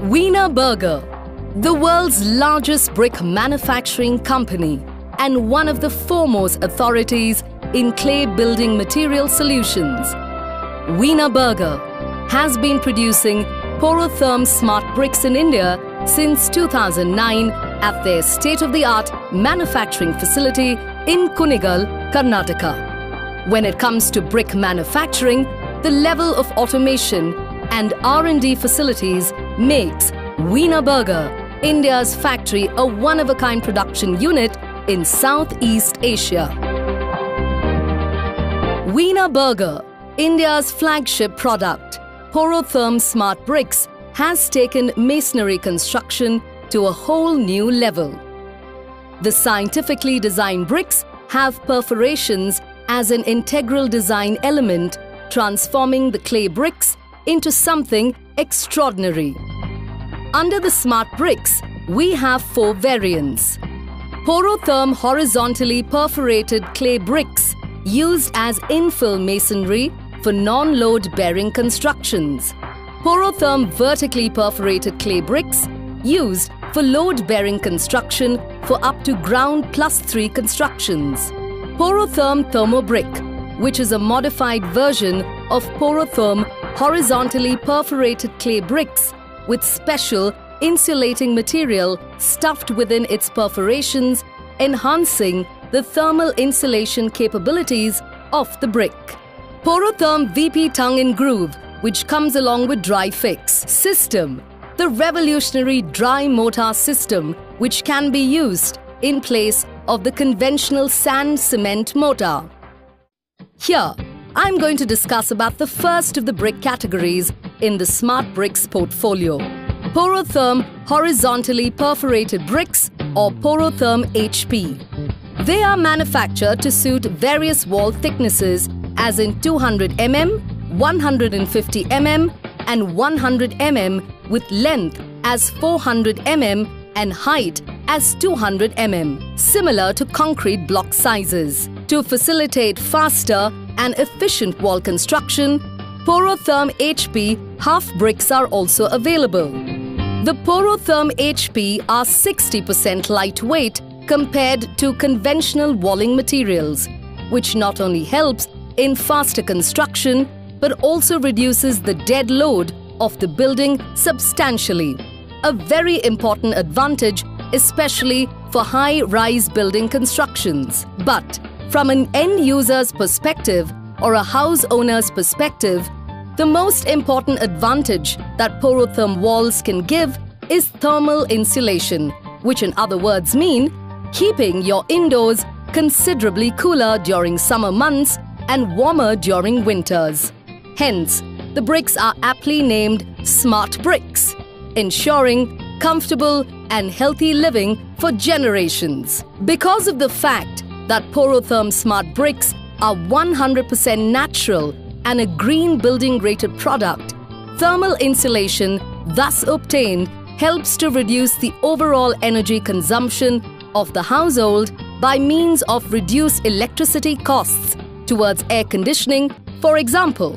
Wienerberger, the world's largest brick manufacturing company and one of the foremost authorities in clay building material solutions. Wienerberger has been producing Porotherm smart bricks in India since 2009 at their state-of-the-art manufacturing facility in Kunigal, Karnataka. When it comes to brick manufacturing, the level of automation and R&D facilities makes Wienerberger India's factory a one-of-a-kind production unit in Southeast Asia. Wienerberger, India's flagship product, Porotherm smart bricks, has taken masonry construction to a whole new level. The scientifically designed bricks have perforations as an integral design element, transforming the clay bricks into something extraordinary. Under the smart bricks, we have 4 variants. Porotherm horizontally perforated clay bricks used as infill masonry for non-load bearing constructions. Porotherm vertically perforated clay bricks used for load-bearing construction for up to ground +3 constructions. Porotherm Thermobrick, which is a modified version of Porotherm horizontally perforated clay bricks with special insulating material stuffed within its perforations, enhancing the thermal insulation capabilities of the brick. Porotherm VP Tongue and Groove, which comes along with Dry Fix system, the revolutionary dry mortar system which can be used in place of the conventional sand cement mortar. Here, I'm going to discuss about the first of the brick categories in the Smart Bricks portfolio, Porotherm horizontally perforated bricks or Porotherm HP. They are manufactured to suit various wall thicknesses as in 200 mm, 150 mm and 100 mm with length as 400 mm and height as 200 mm, similar to concrete block sizes. To facilitate faster and efficient wall construction, Porotherm HP half bricks are also available. The Porotherm HP are 60% lightweight compared to conventional walling materials, which not only helps in faster construction but also reduces the dead load of the building substantially. A very important advantage, especially for high-rise building constructions. But from an end user's perspective or a house owner's perspective, the most important advantage that Porotherm walls can give is thermal insulation, which in other words mean keeping your indoors considerably cooler during summer months and warmer during winters. Hence, the bricks are aptly named Smart Bricks, ensuring comfortable and healthy living for generations. Because of the fact that Porotherm Smart Bricks are 100% natural and a green building-rated product, thermal insulation thus obtained helps to reduce the overall energy consumption of the household by means of reduced electricity costs towards air conditioning, for example.